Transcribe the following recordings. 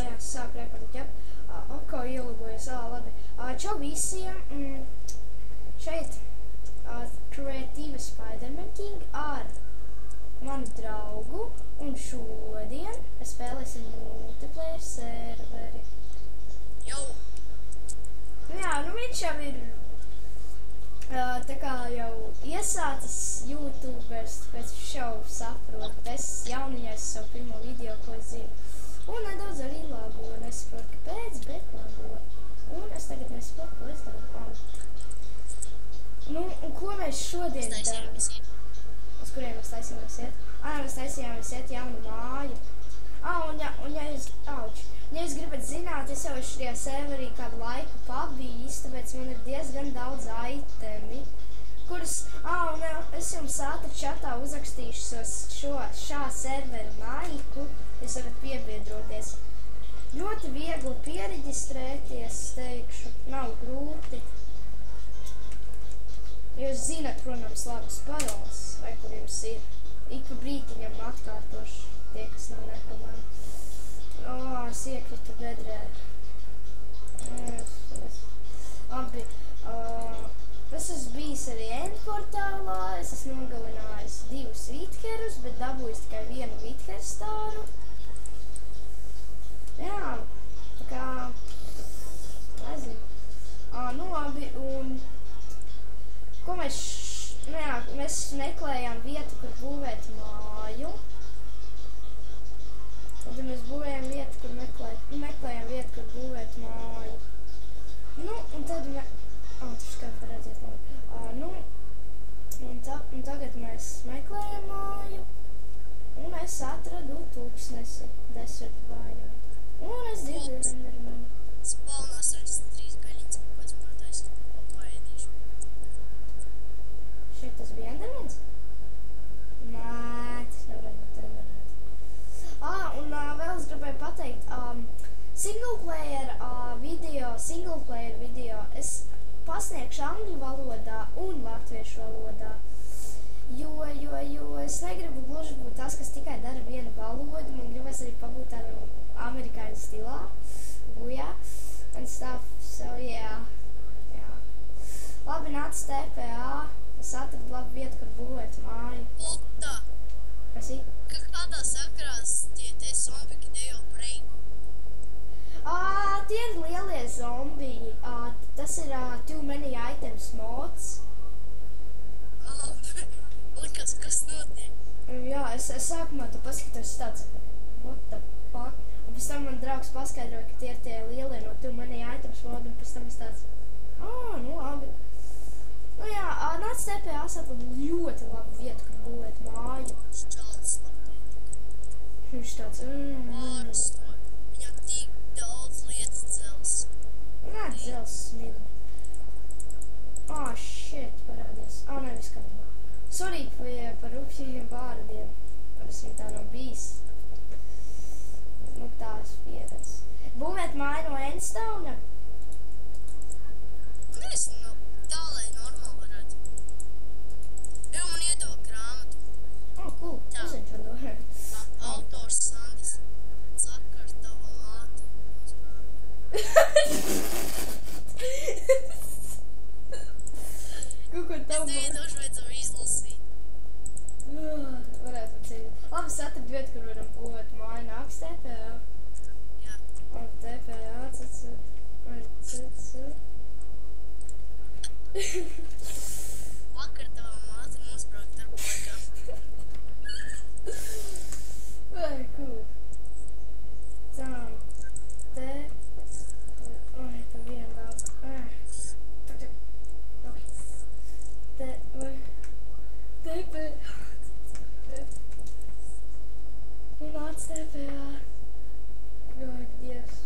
jā, sāk rekordēt, jā. Oko ielagojas, labi. Čau visiem, šeit Creative Spider-Man King ar manu draugu, un šodien spēlēsim multiplayer serveri. Jau! Jā, nu viņš jau ir tā kā jau iesācis YouTubers, pēc viņš jau saprot, es jauniņais savu pirmo video, ko es zinu. Un nedaudz arī lago, nesaprotu, kāpēc, bet lago. Un es tagad nesaprotu, ko es daru. Nu, un ko mēs šodien darām? Uz kuriem mēs taisījāmies iet? Mēs taisījāmies iet jaunu māju. Ja jūs gribat zināt, es jau šajā serverī kādu laiku pabijis, tāpēc man ir diezgan daudz itemi, kuras, es jums ātri čatā uzrakstīšu šā servera maiku, jūs varat piebiedroties. Ļoti viegli piereģistrēties, teikšu, nav grūti. Jūs zinat, protams, labas paroles, vai kur jums ir. Ik pa brītiņam atkārtoši tie, kas nav nepamana. Es iekritu bedrē. Labi. Es esmu bijis arī endportālā. Es esmu nogalinājis 2 vitherus, bet dabūjis tikai 1 vitherstāru. Jā, tā kā, nezinu. Nu labi, un ko mēs meklējām vietu, kur būvēt māju. Tad mēs būvējām vietu, kur meklējām vietu, kur būvēt māju. Nu, un tad tur skatu redzēt labi. Un tagad mēs meklējam māju. Un es atradu tūkstnesi Desert Biome. Un es dzirdu Endermanu. Spawnās 63 gaļiņas, kāpēc man taisa ko paēdīšu. Šeit tas bija Endermans? Nē, tas nevar būt Endermans. Un vēl es gribēju pateikt, single player video es pasniegšu angļu valodā un latviešu valodā, jo es negribu gluži būt tas, kas tikai dara vienu valodu, man gribēs arī pabūt tādu amerikāņu stilā, and stuff, so yeah. Labi, nāc TPA, es atradu labu vietu, kur būvēt māju. Ota! Kas ir? Kādā sakrās tie zombiki dejo breiku? Tie ir lielie zombiji. Tas ir too many items mods. Likas, kas notiek? Jā, es sākumā tu paskatos tāds, what the fuck? Un pēc tam man draugs paskaidroja, ka tie ir tie lielie no too many items mod, un pēc tam es tāds, nu labi. Nu jā, nāc TPA atradu ļoti labu vietu, kur būvēt māju. Šķelts labdien. Viņš tāds, Pārstoj. Viņam tik daudz lietas dzels. Nē, dzels smid. Shit, parādies. Nevis kādumā. Sorry par rupjiem vārdiem. Parasti tā nav bijis. Nu, tās pieredz. Būvēt māju no endstone? Nezinu, tā, lai normāli varētu. Jau man iedeva grāmatu. Cool. Tā. Uzņemšu to. Autors Sandis. Sakar tava māte. Kaut ko Es tavu tev iedošu vajadzam izlasīt. varētu atcīt. Labi, es atradu vietu, kur varam būvēt māju. Nāks TPA. Jā. TPA, Vakar tava māte nosprauka darba laikā. Vai, cool. Tā, pa vienu daudz. Nāc TPA. Gāk, Dievs.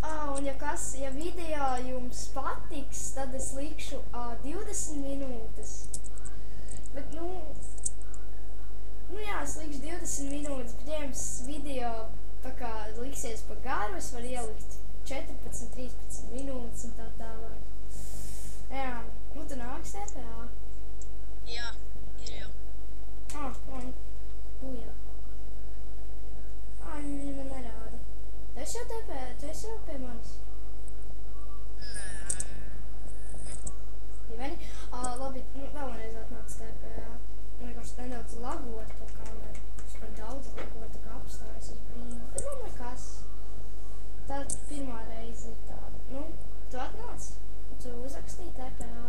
Un ja video jums patiks, tad es likšu 20 minūtes. Bet, jā, es likšu 20 minūtes, bet ja jums video tā kā liksies pa garu, es varu ielikt 14, 13 minūtes un tā tālāk. Jā, tu nāks TPA? Jā, ir jau. Jā. lagot to kameru. Es par daudz lagot, tā kā apstājas uz brīdi. Bet nu nekas. Tā pirmā reize ir tāda. Nu, tu atnāc. Tu uzrakstīji TPA.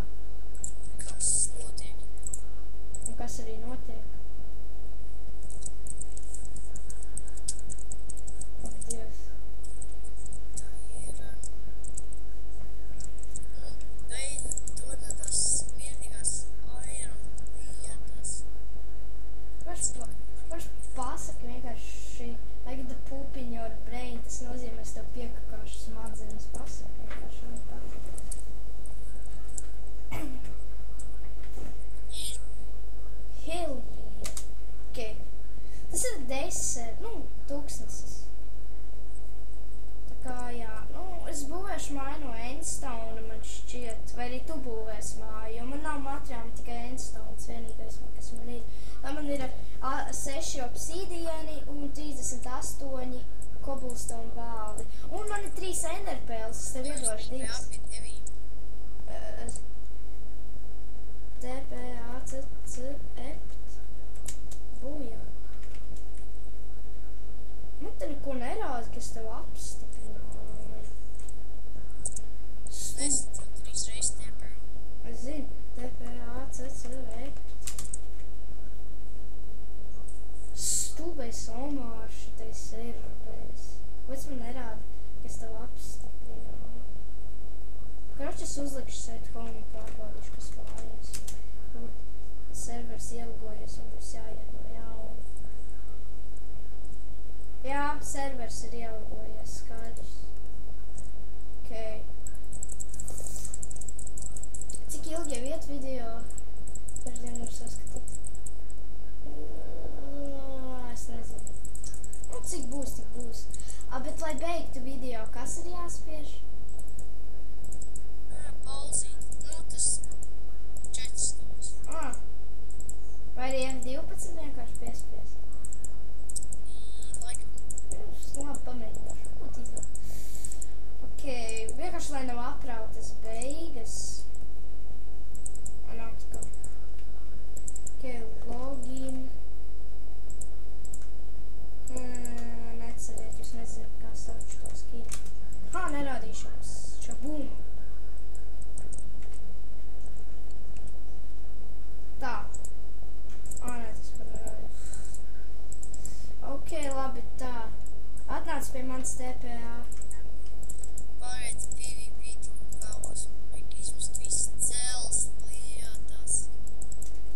Kas notiek? Un kas arī notiek. Ak, Dievs. Tā ir... Veida dod tās mierīgās vairuma lietas. Varš pasaka vienkārši like the poop in your brain. Tas nozīmē, es tev piekakāšu smadzenes. Pasaka vienkārši un tā. Hell yeah. Okay. Tas ir tūkstnesis. Tā kā, jā, es būvēšu māju no endstone, man šķiet, vai arī tu būvēsi māju, jo man nav materiāli tikai endstones vienīgais, kas man ir. Tā man ir 6 obsidieni un 38 cobblestone bāli. Un man ir 3 enderpēles, es tev iedošu 2. Bujā. Man te neko nerāda, ka es tev apstiprināju. Es 3 reizes TPA. Es zinu, Stulbais omārs šitais serveris. Kāpēc man nerāda, ka es tev apstiprināju? Kroč es uzlikšu set home un pārbaudīšu, kas mājas. Servers ielgojies un būs jāiet no jauna. Jā, servers ir ielgojies, skaidrs. Okay. Cik ilgi jau iet video? Daždien var saskatīt. Es nezinu. Nu, cik būs, tik būs. Bet, lai beigtu video, kas ir jāspiež? Pauzīt. Nu, tas 4 stundas. Vai arī F12 vienkārši piespies? Labi, pamēģināšu. Būt izvēl. Ok, vienkārši, lai nav aprautas beigas. Nav tikā. Ok, login. Neceriet, jūs nezināt, kā sauc to skiļu. Nerādīšu šo būmu. Tā. Nē, tas par nerādīšu. Ok, labi, tā. Atnāc pie manas TPA. Pārēc PvP tik kāvos un vajag izmest visas dzels lietas.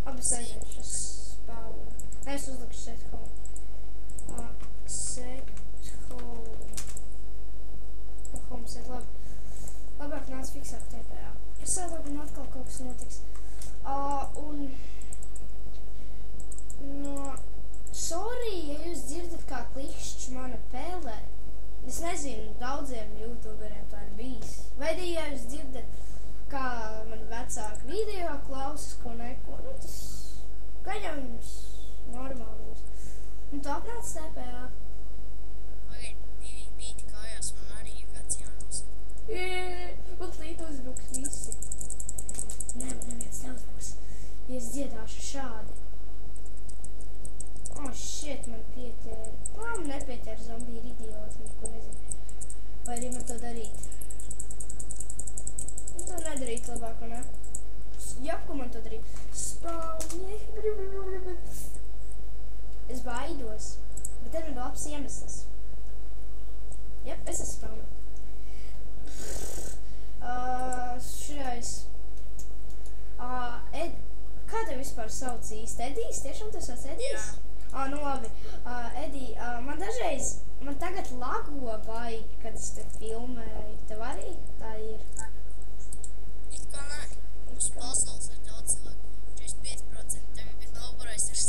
Abas aiziešu spālu. Nē, es uzlikšu set home. Set home. Home set, labi. Labāk nāc fiksēt TPA. Es saprotu, un atkal kaut kas notiks. Sorry, ja jūs dzirdat kā klikšķis mana pēlē. Es nezinu, daudziem youtuberiem tā ir bijis. Vai arī, ja jūs dzirdat, kā man vecāki video klausas, ko neko, nu tas gan jau jums normāli būs. Un tu atnāc TPA? Pagaid, PvP tik kājās, man arī kāds jānos. Un līdz uzbruks visi. Nē, man neviens neuzbruks. Ja es dziedāšu šādi. Shit, man pieķēra. Man nepieķēra, zombija ir idioti, neko nezinu. Vai arī man to darīt? Man to nedarīt labāk, vai ne? Japku man to darīt. Spāņi. Es baidos. Bet tad man labs iemesls. Jep, es esmu spāņi. Širais. Kā tev vispār sauc īsti? Edijs? Tiešām tu sauc Edijs? Jā. Nu labi, Edi, man tagad lago baigi, kad es te filmēju. Tev arī tā ir? It kā nē. Uz pasaules ir daudz cilvēku. 45% tev ir novarējis ar